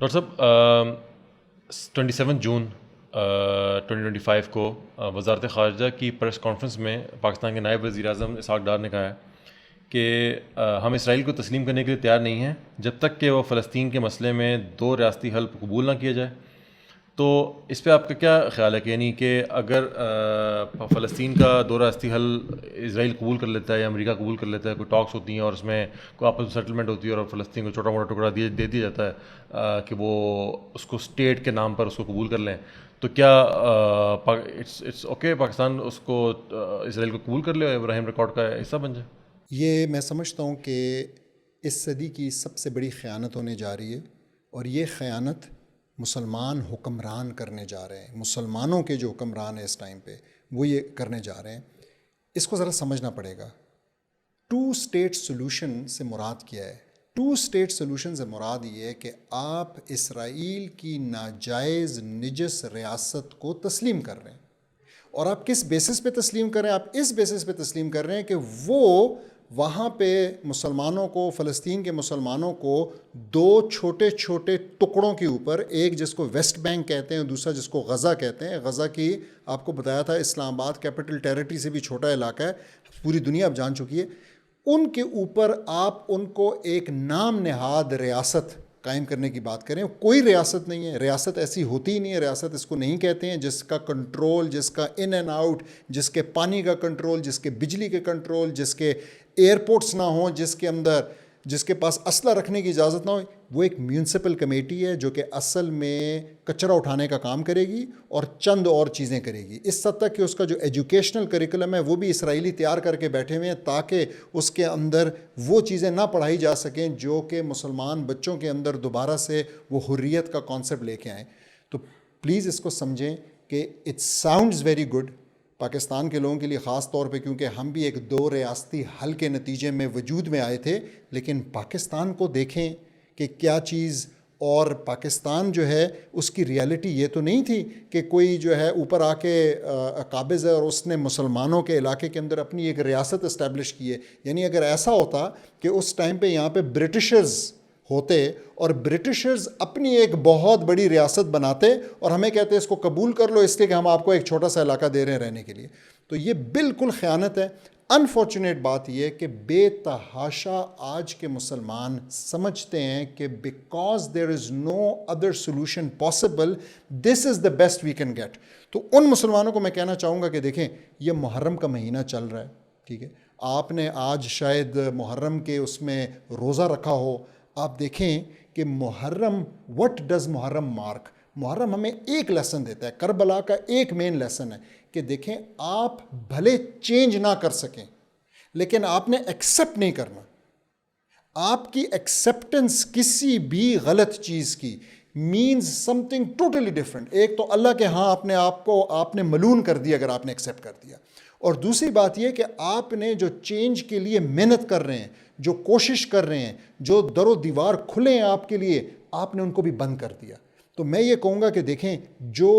Doctor صاحب 27 جون 2025 کو وزارت خارجہ کی پریس کانفرنس میں پاکستان کے نائب وزیر اعظم اسحاق ڈار نے کہا ہے کہ ہم اسرائیل کو تسلیم کرنے کے لیے تیار نہیں ہیں جب تک کہ وہ فلسطین کے مسئلے میں 2 ریاستی حل قبول نہ کیا جائے. تو اس پہ آپ کا کیا خیال ہے کہ یعنی کہ اگر فلسطین کا 2 ریاستی حل اسرائیل قبول کر لیتا ہے یا امریکہ قبول کر لیتا ہے, کوئی ٹاکس ہوتی ہیں اور اس میں کوئی آپس میں سیٹلمنٹ ہوتی ہے اور فلسطین کو چھوٹا موٹا ٹکڑا دے دیا جاتا ہے کہ وہ اس کو اسٹیٹ کے نام پر اس کو قبول کر لیں, تو کیا اٹس اوکے پاکستان اس کو اسرائیل کو قبول کر لے اور ابراہیم ریکارڈ کا حصہ بن جائے؟ یہ میں سمجھتا ہوں کہ اس صدی کی سب سے بڑی خیانت ہونے جا رہی ہے, اور یہ خیانت مسلمان حکمران کرنے جا رہے ہیں. مسلمانوں کے جو حکمران ہیں اس ٹائم پہ وہ یہ کرنے جا رہے ہیں. اس کو ذرا سمجھنا پڑے گا. 2 اسٹیٹ سولوشن سے مراد کیا ہے؟ 2 اسٹیٹ سولوشن سے مراد یہ ہے کہ آپ اسرائیل کی ناجائز نجس ریاست کو تسلیم کر رہے ہیں. اور آپ کس بیسس پہ تسلیم کر رہے ہیں؟ آپ اس بیسس پہ تسلیم کر رہے ہیں کہ وہ وہاں پہ مسلمانوں کو, فلسطین کے مسلمانوں کو 2 چھوٹے چھوٹے ٹکڑوں کے اوپر, ایک جس کو ویسٹ بینک کہتے ہیں, دوسرا جس کو غزہ کہتے ہیں. غزہ کی آپ کو بتایا تھا اسلام آباد کیپٹل ٹیریٹری سے بھی چھوٹا علاقہ ہے, پوری دنیا اب جان چکی ہے. ان کے اوپر آپ ان کو ایک نام نہاد ریاست قائم کرنے کی بات کریں. کوئی ریاست نہیں ہے, ریاست ایسی ہوتی ہی نہیں ہے. ریاست اس کو نہیں کہتے ہیں جس کا کنٹرول, جس کا ان اینڈ آؤٹ, جس کے پانی کا کنٹرول, جس کے بجلی کے کنٹرول, جس کے ایئرپورٹس نہ ہوں, جس کے پاس اسلحہ رکھنے کی اجازت نہ ہو. وہ ایک میونسپل کمیٹی ہے جو کہ اصل میں کچرا اٹھانے کا کام کرے گی اور چند اور چیزیں کرے گی. اس حد تک کہ اس کا جو ایجوکیشنل کریکولم ہے وہ بھی اسرائیلی تیار کر کے بیٹھے ہوئے ہیں تاکہ اس کے اندر وہ چیزیں نہ پڑھائی جا سکیں جو کہ مسلمان بچوں کے اندر دوبارہ سے وہ حریت کا کانسیپٹ لے کے آئیں. تو پلیز اس کو سمجھیں کہ it sounds very good Pakistan کے لوگوں کے لیے, خاص طور پہ کیونکہ ہم بھی ایک 2 ریاستی حل کے نتیجے میں وجود میں آئے تھے. لیکن پاکستان کو دیکھیں کہ کیا چیز, اور پاکستان جو ہے اس کی ریالٹی یہ تو نہیں تھی کہ کوئی جو ہے اوپر آ کے قابض ہے اور اس نے مسلمانوں کے علاقے کے اندر اپنی ایک ریاست اسٹیبلش کی ہے. یعنی اگر ایسا ہوتا کہ اس ٹائم پہ یہاں پہ برٹشرز ہوتے اور برٹشرز اپنی ایک بہت بڑی ریاست بناتے اور ہمیں کہتے اس کو قبول کر لو اس لیے کہ ہم آپ کو ایک چھوٹا سا علاقہ دے رہے ہیں رہنے کے لیے, تو یہ بالکل خیانت ہے. انفارچونیٹ بات یہ ہے کہ بے تحاشا آج کے مسلمان سمجھتے ہیں کہ because there is no other solution possible, this is the best we can get. تو ان مسلمانوں کو میں کہنا چاہوں گا کہ دیکھیں یہ محرم کا مہینہ چل رہا ہے, ٹھیک ہے, آپ نے آج شاید محرم کے اس میں روزہ رکھا ہو. آپ دیکھیں کہ محرم, وٹ ڈز محرم مارک؟ محرم ہمیں ایک لیسن دیتا ہے, کربلا کا ایک مین لیسن ہے کہ دیکھیں آپ بھلے چینج نہ کر سکیں لیکن آپ نے ایکسیپٹ نہیں کرنا. آپ کی ایکسیپٹنس کسی بھی غلط چیز کی means something totally different. ایک تو اللہ کے ہاں اپنے آپ کو آپ نے ملون کر دیا اگر آپ نے ایکسیپٹ کر دیا, اور دوسری بات یہ کہ آپ نے جو چینج کے لیے محنت کر رہے ہیں, جو کوشش کر رہے ہیں, جو در و دیوار کھلے ہیں آپ کے لیے, آپ نے ان کو بھی بند کر دیا. تو میں یہ کہوں گا کہ دیکھیں جو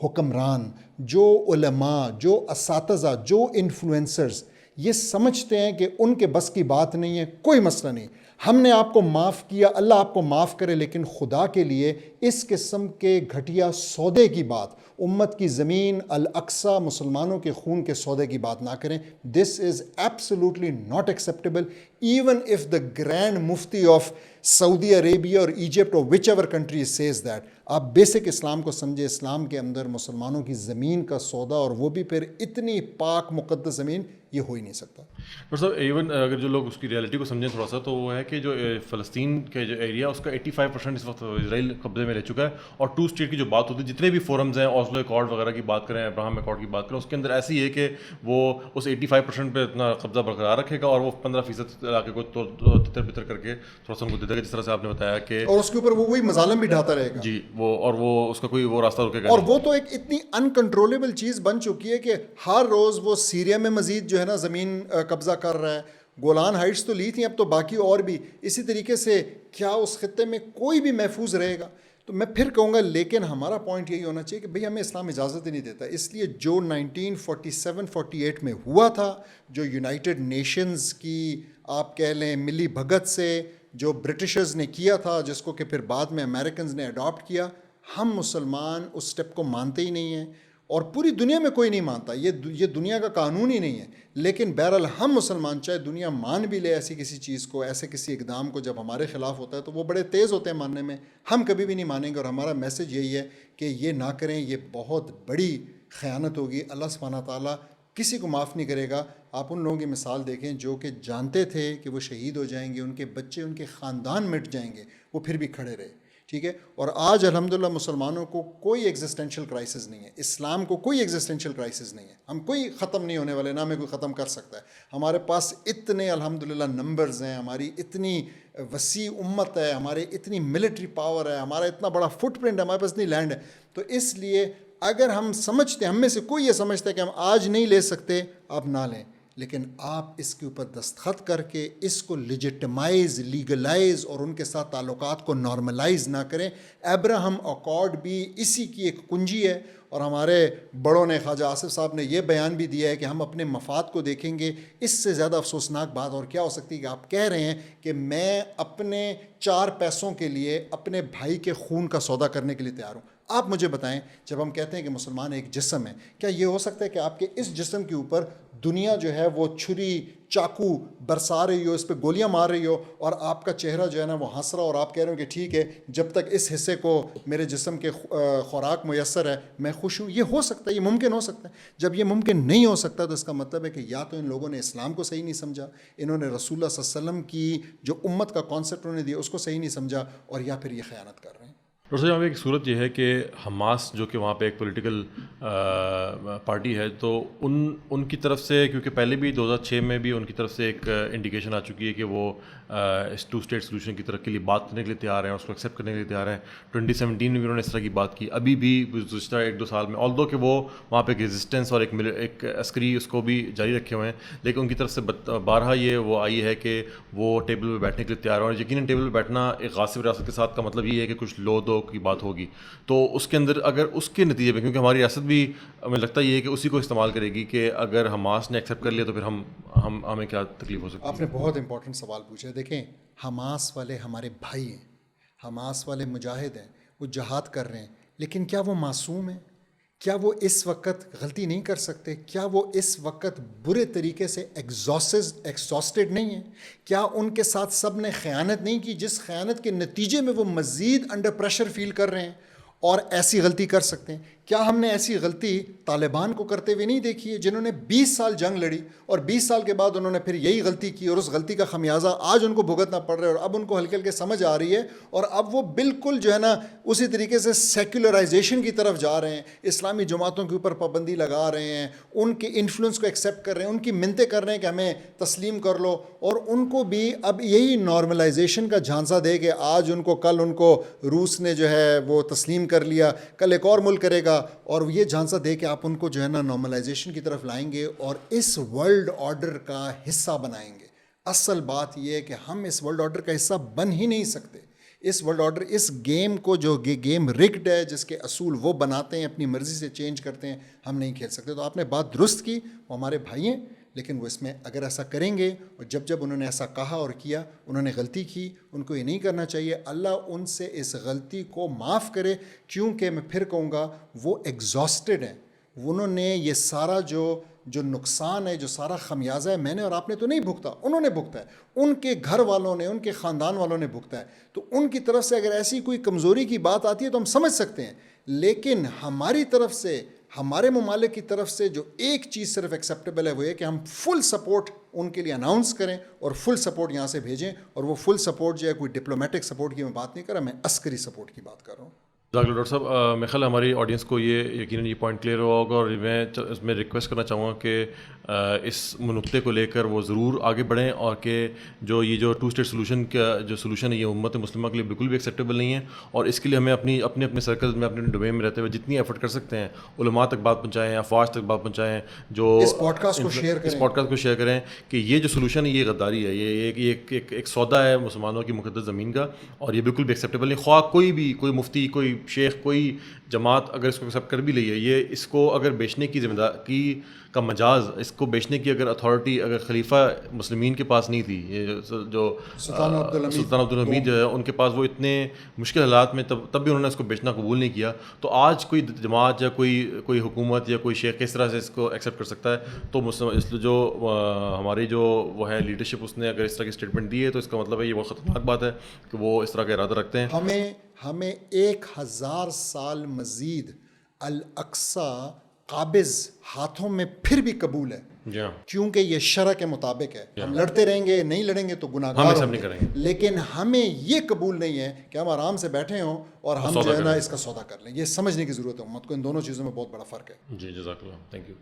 حکمران, جو علماء, جو اساتذہ, جو انفلوئنسرز یہ سمجھتے ہیں کہ ان کے بس کی بات نہیں ہے, کوئی مسئلہ نہیں, ہم نے آپ کو معاف کیا, اللہ آپ کو معاف کرے, لیکن خدا کے لیے اس قسم کے گھٹیا سودے کی بات, امت کی زمین, الاقصی, مسلمانوں کے خون کے سودے کی بات نہ کریں. This is absolutely not acceptable. Even if the grand mufti of Saudi Arabia اور ایجپٹ اور whichever country says that, آپ بیسک اسلام کو سمجھے. اسلام کے اندر مسلمانوں کی زمین کا سودا, اور وہ بھی پھر اتنی پاک مقدس زمین, یہ ہو ہی نہیں سکتا. ڈاکٹر صاحب ایون اگر جو لوگ اس کی ریئلٹی کو سمجھیں تھوڑا سا, تو وہ ہے کہ جو فلسطین کے جو ایریا اس کا 85% اس وقت اسرائیل قبضے میں لے چکا ہے. اور 2 اسٹیٹ کی جو بات ہوتی ہے, جتنے بھی فورمز ہیں, اوسلو ایکارڈ وغیرہ کی بات کریں, ابراہم ایکارڈ کی بات کریں, اس کے اندر ایسی ہے کہ وہ اس 85% پہ اتنا قبضہ برقرار رکھے گا اور وہ 15% علاقے کو تتر بتر کر کے تھوڑا سا ان کو دے دے گا, جس طرح سے آپ نے بتایا کہ, اور اس کے اوپر وہ وہی مظالم بھی ڈھاتا رہے گا. جی وہ, اور وہ اس کا کوئی وہ راستہ رکے گا. اور وہ تو ایک اتنی انکنٹرولیبل چیز بن چکی ہے کہ ہر روز وہ سیریا میں مزید جو ہے نا زمین قبضہ کر رہا ہے. گولان ہائٹس تو لی تھیں, اب تو باقی اور بھی اسی طریقے سے. کیا اس خطے میں کوئی بھی محفوظ رہے گا؟ تو میں پھر کہوں گا, لیکن ہمارا پوائنٹ یہی ہونا چاہیے کہ بھئی ہمیں اسلام اجازت ہی نہیں دیتا. اس لیے جو 1947-48 میں ہوا تھا, جو یونائٹڈ نیشنز کی آپ کہہ لیں ملی بھگت سے جو برٹشرز نے کیا تھا، جس کو کہ پھر بعد میں امریکنز نے اڈاپٹ کیا، ہم مسلمان اس سٹیپ کو مانتے ہی نہیں ہیں، اور پوری دنیا میں کوئی نہیں مانتا، یہ دنیا کا قانون ہی نہیں ہے. لیکن بہرحال ہم مسلمان چاہے دنیا مان بھی لے ایسی کسی چیز کو، ایسے کسی اقدام کو جب ہمارے خلاف ہوتا ہے تو وہ بڑے تیز ہوتے ہیں ماننے میں، ہم کبھی بھی نہیں مانیں گے. اور ہمارا میسج یہی ہے کہ یہ نہ کریں، یہ بہت بڑی خیانت ہوگی. اللہ سبحانہ تعالیٰ کسی کو معاف نہیں کرے گا. آپ ان لوگوں کی مثال دیکھیں جو کہ جانتے تھے کہ وہ شہید ہو جائیں گے، ان کے بچے، ان کے خاندان مٹ جائیں گے، وہ پھر بھی کھڑے رہے. ٹھیک ہے. اور آج الحمدللہ مسلمانوں کو کوئی ایگزسٹینشیل کرائسس نہیں ہے، اسلام کو کوئی ایگزسٹینشیل کرائسس نہیں ہے. ہم کوئی ختم نہیں ہونے والے، نہ ہمیں کوئی ختم کر سکتا ہے. ہمارے پاس اتنے الحمدللہ نمبرز ہیں، ہماری اتنی وسیع امت ہے، ہمارے اتنی ملٹری پاور ہے، ہمارا اتنا بڑا فٹ پرنٹ ہے، ہمارے پاس اتنی لینڈ ہے. تو اس لیے اگر ہم سمجھتے، ہم میں سے کوئی یہ سمجھتا ہے کہ ہم آج نہیں لے سکتے، آپ نہ لیں، لیکن آپ اس کے اوپر دستخط کر کے اس کو لیجٹمائز، لیگلائز اور ان کے ساتھ تعلقات کو نارملائز نہ کریں. ابراہم اکارڈ بھی اسی کی ایک کنجی ہے. اور ہمارے بڑوں نے، خواجہ آصف صاحب نے یہ بیان بھی دیا ہے کہ ہم اپنے مفاد کو دیکھیں گے. اس سے زیادہ افسوسناک بات اور کیا ہو سکتی ہے کہ آپ کہہ رہے ہیں کہ میں اپنے 4 پیسوں کے لیے اپنے بھائی کے خون کا سودا کرنے کے لیے تیار ہوں. آپ مجھے بتائیں، جب ہم کہتے ہیں کہ مسلمان ایک جسم ہے، کیا یہ ہو سکتا ہے کہ آپ کے اس جسم کے اوپر دنیا جو ہے وہ چھری چاقو برسا رہی ہو، اس پہ گولیاں مار رہی ہو، اور آپ کا چہرہ جو ہے نا وہ ہنس رہا ہو، اور آپ کہہ رہے ہو کہ ٹھیک ہے، جب تک اس حصے کو میرے جسم کے خوراک میسر ہے میں خوش ہوں؟ یہ ہو سکتا ہے، یہ ممکن ہو سکتا ہے. جب یہ ممکن نہیں ہو سکتا تو اس کا مطلب ہے کہ یا تو ان لوگوں نے اسلام کو صحیح نہیں سمجھا، انہوں نے رسول اللہ صلی اللہ علیہ وسلم کی جو امت کا کانسیپٹ انہوں نے دیا اس کو صحیح نہیں سمجھا، اور یا پھر یہ خیانت کر رہے ہیں. ڈاکٹر صاحب، یہاں پہ ایک صورت یہ ہے کہ حماس جو کہ وہاں پہ ایک پولیٹیکل پارٹی ہے، تو ان کی طرف سے، کیونکہ پہلے بھی 2006 میں بھی ان کی طرف سے ایک انڈیکیشن آ چکی ہے کہ وہ اس 2 اسٹیٹ سولوشن کی طرف کے لیے بات کرنے کے لیے تیار ہیں، اس کو ایکسیپٹ کرنے کے لیے تیار ہیں. 2017 میں بھی انہوں نے اس طرح کی بات کی. ابھی بھی گزشتہ 1-2 سال میں، آلدو کہ وہ وہاں پہ ایک ریزسٹنس اور ایک عسکری اس کو بھی جاری رکھے ہوئے ہیں، لیکن ان کی طرف سے بارہا یہ وہ آئی ہے کہ وہ ٹیبل پہ بیٹھنے کے لیے تیار ہیں. اور یقیناً ٹیبل پہ بیٹھنا ایک غاصب ریاست کے ساتھ کا مطلب یہ ہے کہ کچھ لو دو کی بات ہوگی. تو اس کے اندر اگر اس کے نتیجے میں، کیونکہ ہماری ریاست بھی ہمیں لگتا یہ ہے کہ اسی کو استعمال کرے گی کہ اگر حماس نے ایکسیپٹ کر لیا تو پھر ہمیں کیا تکلیف ہو سکتی ہے. آپ نے بہت امپورٹنٹ سوال پوچھا ہے. دیکھیں، حماس والے ہمارے بھائی ہیں، حماس والے مجاہد ہیں، وہ جہاد کر رہے ہیں، لیکن کیا وہ معصوم ہیں؟ کیا وہ اس وقت غلطی نہیں کر سکتے؟ کیا وہ اس وقت برے طریقے سے ایگزاسٹڈ نہیں ہیں؟ کیا ان کے ساتھ سب نے خیانت نہیں کی، جس خیانت کے نتیجے میں وہ مزید انڈر پریشر فیل کر رہے ہیں اور ایسی غلطی کر سکتے ہیں؟ کیا ہم نے ایسی غلطی طالبان کو کرتے ہوئے نہیں دیکھی ہے، جنہوں نے 20 سال جنگ لڑی اور 20 سال کے بعد انہوں نے پھر یہی غلطی کی، اور اس غلطی کا خمیازہ آج ان کو بھگتنا پڑ رہا ہے، اور اب ان کو ہلکے ہلکے سمجھ آ رہی ہے، اور اب وہ بالکل جو ہے نا اسی طریقے سے سیکولرائزیشن کی طرف جا رہے ہیں. اسلامی جماعتوں کے اوپر پابندی لگا رہے ہیں، ان کے انفلوئنس کو ایکسیپٹ کر رہے ہیں، ان کی منتیں کر رہے ہیں کہ ہمیں تسلیم کر لو. اور ان کو بھی اب یہی نارملائزیشن کا جھانسا دے کہ آج ان کو، کل ان کو روس نے جو ہے وہ تسلیم کر لیا، کل ایک اور ملک کرے گا، اور یہ جھانسا دے کہ آپ ان کو جو ہے نا نارملائزیشن کی طرف لائیں گے اور اس ورلڈ آرڈر کا حصہ بنائیں گے. اصل بات یہ ہے کہ ہم اس ورلڈ آرڈر کا حصہ بن ہی نہیں سکتے. اس ورلڈ آرڈر، اس گیم کو، جو گیم رگڈ ہے، جس کے اصول وہ بناتے ہیں، اپنی مرضی سے چینج کرتے ہیں، ہم نہیں کھیل سکتے. تو آپ نے بات درست کی، وہ ہمارے بھائی ہیں، لیکن وہ اس میں اگر ایسا کریں گے، اور جب انہوں نے ایسا کہا اور کیا، انہوں نے غلطی کی، ان کو یہ نہیں کرنا چاہیے. اللہ ان سے اس غلطی کو معاف کرے، کیونکہ میں پھر کہوں گا وہ ایگزاسٹڈ ہیں. انہوں نے یہ سارا جو نقصان ہے، جو سارا خمیازہ ہے، میں نے اور آپ نے تو نہیں بھگتا، انہوں نے بھگتا ہے، ان کے گھر والوں نے، ان کے خاندان والوں نے بھگتا ہے. تو ان کی طرف سے اگر ایسی کوئی کمزوری کی بات آتی ہے تو ہم سمجھ سکتے ہیں، لیکن ہماری طرف سے، ہمارے ممالک کی طرف سے جو ایک چیز صرف ایکسیپٹیبل ہے وہ یہ کہ ہم فل سپورٹ ان کے لیے اناؤنس کریں اور فل سپورٹ یہاں سے بھیجیں. اور وہ فل سپورٹ جو ہے کوئی ڈپلومیٹک سپورٹ کی میں بات نہیں کر رہا، میں عسکری سپورٹ کی بات کر رہا ہوں. ڈاکٹر صاحب، میں خیال ہماری آڈینس کو یہ یقیناً یہ پوائنٹ کلیئر ہوا ہوگا، اور میں اس میں ریکویسٹ کرنا چاہوں گا کہ اس نقطے کو لے کر وہ ضرور آگے بڑھیں، اور کہ یہ جو 2 اسٹیٹ سولوشن کا جو سولوشن ہے یہ امت مسلمہ کے لیے بالکل بھی ایکسیپٹیبل نہیں ہے. اور اس کے لیے ہمیں اپنے سرکلز میں، اپنے ڈومین میں رہتے ہوئے جتنی ایفرٹ کر سکتے ہیں، علماء تک بات پہنچائیں، افواج تک بات پہنچائیں، جو اس پوڈ کاسٹ کو شیئر کریں کہ یہ جو سولوشن ہے یہ غداری ہے، یہ ایک سودا ہے مسلمانوں کی مقدس زمین کا، اور یہ بالکل بھی ایکسیپٹیبل نہیں. خواہ کوئی مفتی، کوئی شیخ کوئی جماعت اگر اس کو ایکسیپٹ کر بھی لئی ہے، یہ اس کو اگر بیچنے کی ذمہ داری کا مجاز، اس کو بیچنے کی اگر اتھارٹی اگر خلیفہ مسلمین کے پاس نہیں تھی، یہ جو سلطان عبدالحمید جو ہے ان کے پاس، وہ اتنے مشکل حالات میں تب بھی انہوں نے اس کو بیچنا قبول نہیں کیا، تو آج کوئی جماعت یا کوئی حکومت یا کوئی شیخ کس طرح سے اس کو ایکسیپٹ کر سکتا ہے؟ تو جو ہماری جو وہ ہے لیڈرشپ، اس نے اگر اس طرح کی اسٹیٹمنٹ دی ہے تو اس کا مطلب ہے یہ بہت خطرناک بات ہے کہ وہ اس طرح کا ارادہ رکھتے ہیں. ہمیں 1000 سال مزید الاقصی قابض ہاتھوں میں پھر بھی قبول ہے، کیونکہ یہ شرع کے مطابق ہے. ہم لڑتے رہیں گے، نہیں لڑیں گے تو گناہ گار ہوں گے، لیکن ہمیں یہ قبول نہیں ہے کہ ہم آرام سے بیٹھے ہوں اور ہم جو ہے نا اس کا سودا کر لیں. یہ سمجھنے کی ضرورت ہے امت کو، ان دونوں چیزوں میں بہت بڑا فرق ہے. جی جزاک اللہ، تھینک یو.